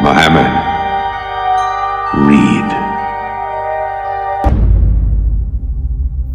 Muhammad, read.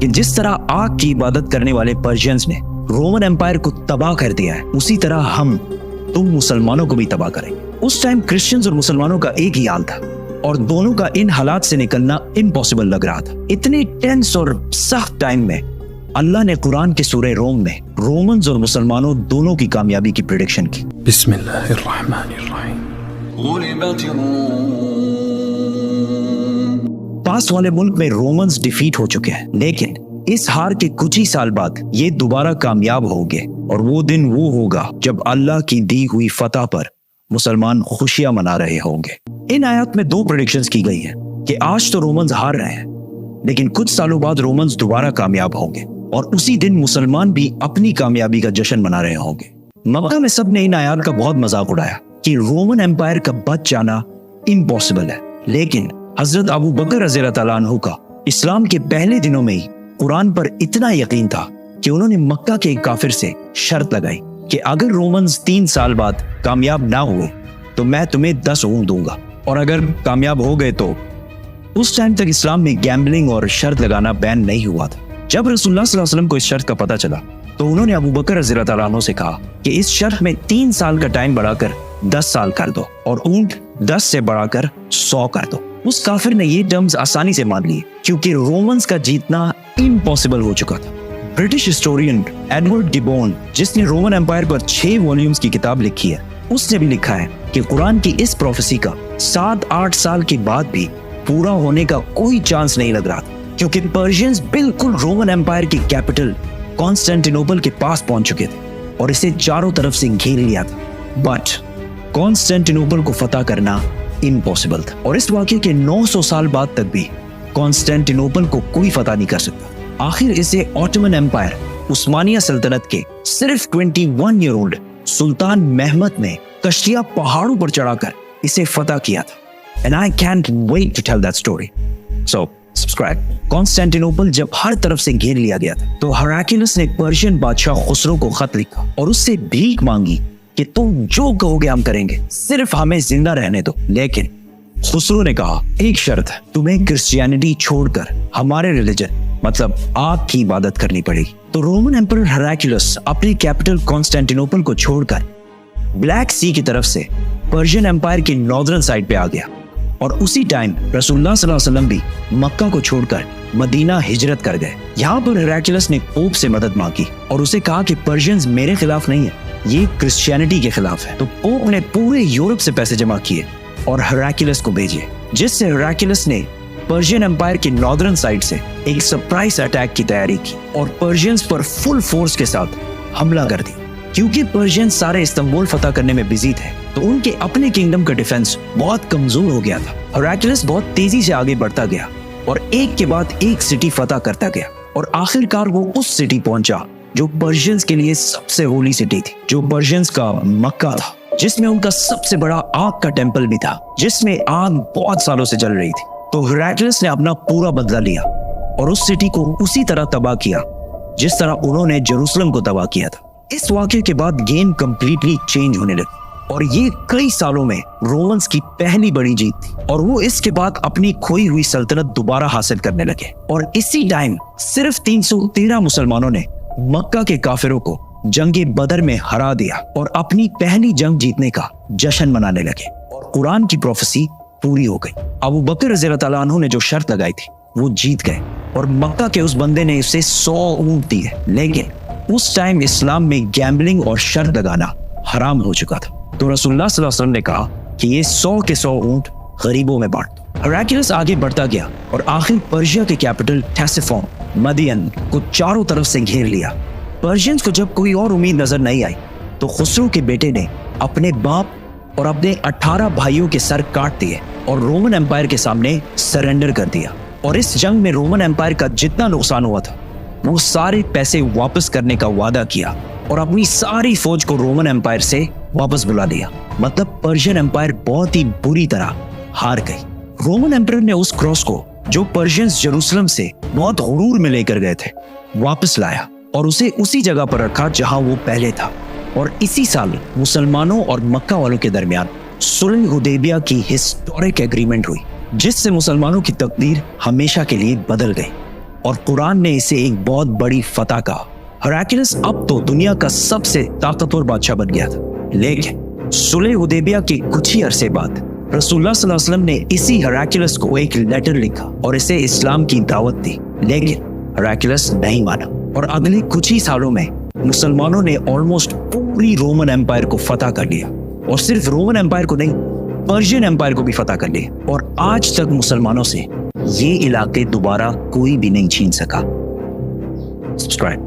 کہ جس طرح آگ کی عبادت کرنے والے پرشینز نے رومن امپائر کو تباہ کر دیا ہے، اسی طرح تم مسلمانوں کو بھی تباہ کریں گے۔ اس ٹائم کرسچنز اور مسلمانوں کا ایک ہی حال تھا اور دونوں کا ان حالات سے نکلنا امپاسبل لگ رہا تھا۔ اتنے ٹینس اور سخت ٹائم میں اللہ نے قرآن کے سورہ روم میں رومنز اور مسلمانوں دونوں کی کامیابی کی پریڈکشن کی۔ بسم اللہ الرحمن الرحیم۔ غلبت الروم۔ پاس والے ملک میں رومنز ڈیفیٹ ہو چکے ہیں، لیکن اس ہار کے کچھ ہی سال بعد یہ دوبارہ کامیاب ہو گئے، اور وہ دن وہ ہوگا جب اللہ کی دی ہوئی فتح پر مسلمان خوشیاں منا رہے ہوں گے۔ ان آیات میں 2 پریڈکشنز کی گئی ہیں کہ آج تو رومنز ہار رہے ہیں، لیکن کچھ سالوں بعد رومنز دوبارہ کامیاب ہوں گے، اور اسی دن مسلمان بھی اپنی کامیابی کا جشن منا رہے ہوں گے۔ مکہ میں سب نے ان آیات کا بہت مذاق اڑایا کہ رومن امپائر کا بچ جانا امپاسبل ہے، لیکن حضرت ابو بکر رضی اللہ تعالیٰ عنہ کا اسلام کے پہلے دنوں میں ہی قرآن پر اتنا یقین تھا کہ انہوں نے مکہ کے ایک کافر سے شرط لگائی کہ اگر رومنز 3 سال بعد کامیاب نہ ہوئے تو میں تمہیں 10 اونٹ دوں گا، اور اگر کامیاب ہو گئے تو اس ٹائم تک اسلام میں گیمبلنگ اور شرط لگانا بین نہیں ہوا تھا۔ جب رسول اللہ صلی اللہ علیہ وسلم کو اس شرط کا پتہ چلا تو انہوں نے ابو بکر رضی اللہ تعالیٰ عنہ سے کہا کہ اس شرط میں 3 سال کا ٹائم بڑھا کر 10 سال کر دو، اور اونٹ 10 سے بڑھا کر 100 کر دو۔ اس کافر نے یہ ٹرمز آسانی سے مان لیے کیونکہ رومنز کا جیتنا امپاسبل ہو چکا تھا۔ برٹش ہسٹورین ایڈورڈ ڈیبون، جس نے رومن امپائر پر 6 والیومز کی کتاب لکھی ہے، اس نے بھی لکھا ہے کہ قرآن کی اس پروفیسی کا 7-8 سال کے بعد بھی پورا ہونے کا کوئی چانس نہیں لگ رہا تھا، کیونکہ پرشینز بالکل رومن امپائر کی کیپٹل کانسٹینٹینوپل کے پاس پہنچ چکے تھے اور اسے چاروں طرف سے گھیر لیا تھا، بٹ کانسٹینٹینوپل کو فتح کرنا امپاسبل تھا، اور اس واقعے کے 900 سال بعد تک بھی کانسٹینٹینوپل کو کوئی فتح نہیں کر سکتا۔ آخر اسے آٹومن امپائر عثمانیہ سلطنت کے صرف 21 ایئر اولڈ سلطان محمد نے کشتیاں پہاڑوں پر چڑھا کر اسے فتح کیا تھا۔ And I can't wait to tell that story. So, subscribe. کانسٹینٹینوپل جب ہر طرف سے گھیر لیا گیا تھا تو ہراکلیس نے پرشین بادشاہ خسرو کو خط لکھا اور اس سے بھیک مانگی کہ تم جو کہو گے ہم کریں گے، صرف ہمیں زندہ رہنے دو۔ لیکن خسرو نے کہا ایک شرط ہے، تمہیں کرسچینٹی چھوڑ کر ہمارے ریلیجن مطلب آگ کی عبادت کرنی پڑے گی۔ تو رومن ایمپرر ہراکلیس اپنی کیپٹل کانسٹینٹینوپل کو چھوڑ کر بلیک سی کی طرف سے پرشین امپائر کی ناردرن سائڈ پہ آ گیا، اور اسی ٹائم رسول اللہ صلی اللہ علیہ وسلم بھی مکہ کو چھوڑ کر مدینہ ہجرت کر گئے۔ یہاں پر ہراکلیس نے پوپ سے مدد مانگی اور اسے کہا کہ پرشینز میرے خلاف نہیں ہے، یہ کرسچینٹی کے خلاف ہے۔ تو پوپ نے پورے یورپ سے پیسے جمع کیے اور ہراکلیس کو بھیجے، جس سے ہراکلیس نے پرشین امپائر کی ناردرن سائڈ سے ایک سرپرائز اٹیک کی تیاری کی اور پرشینز پر فل فورس کے ساتھ حملہ کر دی۔ کیونکہ پرشین سارے استنبول فتح کرنے میں بزی تھے تو ان کے اپنے کنگڈم کا ڈیفنس بہت کمزور ہو گیا تھا۔ ہراکلیس بہت تیزی سے آگے بڑھتا گیا اور ایک کے بعد ایک سٹی فتح کرتا گیا، اور آخر کار وہ اس سٹی پہنچا جو پرشینز کے لیے سب سے ہولی سٹی تھی، جو پرشینز کا مکہ تھا، جس میں ان کا سب سے بڑا آگ کا ٹیمپل بھی تھا، جس میں آگ بہت سالوں سے جل رہی تھی۔ تو ہراکلیس نے اپنا پورا بدلہ لیا اور اس سٹی کو اسی طرح تباہ کیا جس طرح انہوں نے جیروسلم کو تباہ کیا تھا۔ اس واقعے کے بعد گیم کمپلیٹلی چینج ہونے لگی اور یہ کئی سالوں میں رومنز کی پہلی بڑی جیت تھی، اور وہ اس کے بعد اپنی کھوئی ہوئی سلطنت دوبارہ حاصل کرنے لگے۔ اور اسی ٹائم صرف 313 مسلمانوں نے مکہ کے کافروں کو جنگ بدر میں ہرا دیا اور اپنی پہلی جنگ جیتنے کا جشن منانے لگے، اور قرآن کی پروفیسی پوری ہو گئی۔ ابو بکر رضی اللہ تعالیٰ عنہ نے جو شرط لگائی تھی وہ جیت گئے، اور مکہ کے اس بندے نے اسے 100 اونٹ دیے، لیکن اس ٹائم اسلام میں گیمبلنگ اور شرط لگانا حرام ہو چکا تھا۔ تو رسول اللہ صلی اللہ علیہ وسلم نے کہا کہ یہ 100 کے 100 اونٹ غریبوں میں بانٹ دو۔ ہراکلیس آگے بڑھتا گیا اور آخر پرشیا کے کیپٹل ٹیسیفون مدین کو چاروں طرف سے گھیر لیا۔ پرشینز کو جب کوئی اور امید نظر نہیں آئی تو خسرو کے بیٹے نے اپنے باپ اور اپنے 18 بھائیوں کے سر کاٹ دیے اور رومن امپائر کے سامنے سرنڈر کر دیا، اور اس جنگ میں رومن امپائر کا جتنا نقصان ہوا تھا وہ سارے پیسے واپس کرنے کا وعدہ کیا اور اپنی ساری فوج کو رومن امپائر سے واپس بلا لیا۔ مطلب پرشین امپائر بہت ہی بری طرح ہار گئی۔ رومن امپائر نے اس کراس کو جو پرشینز جیروسلم سے بہت غرور میں لے کر گئے تھے واپس لایا اور اسے اسی جگہ پر رکھا جہاں وہ پہلے تھا، اور اسی سال مسلمانوں اور مکہ والوں کے درمیان صلح حدیبیہ کی ہسٹورک ایگریمنٹ ہوئی، جس سے مسلمانوں کی تقدیر ہمیشہ کے لیے بدل گئی۔ اور قرآن نے اسے ایک بہت بڑی فتح کہا۔ ہراکلس اب تو دنیا کا سب سے طاقتور بادشاہ بن گیا تھا، لیکن صلح حدیبیہ کے کچھ ہی عرصے بعد رسول اللہ صلی اللہ علیہ وسلم نے اسی ہراکلس کو ایک لیٹر لکھا اور اسے اسلام کی دعوت دی، لیکن ہراکلس نہیں مانا اور اگلے کچھ ہی سالوں میں مسلمانوں نے آلموسٹ پوری رومن ایمپائر کو فتح کر لیا، اور صرف رومن ایمپائر کو نہیں، پرشین ایمپائر کو بھی فتح کر لیا، اور آج تک مسلمانوں سے یہ علاقے دوبارہ کوئی بھی نہیں چھین سکا۔ سبسکرائب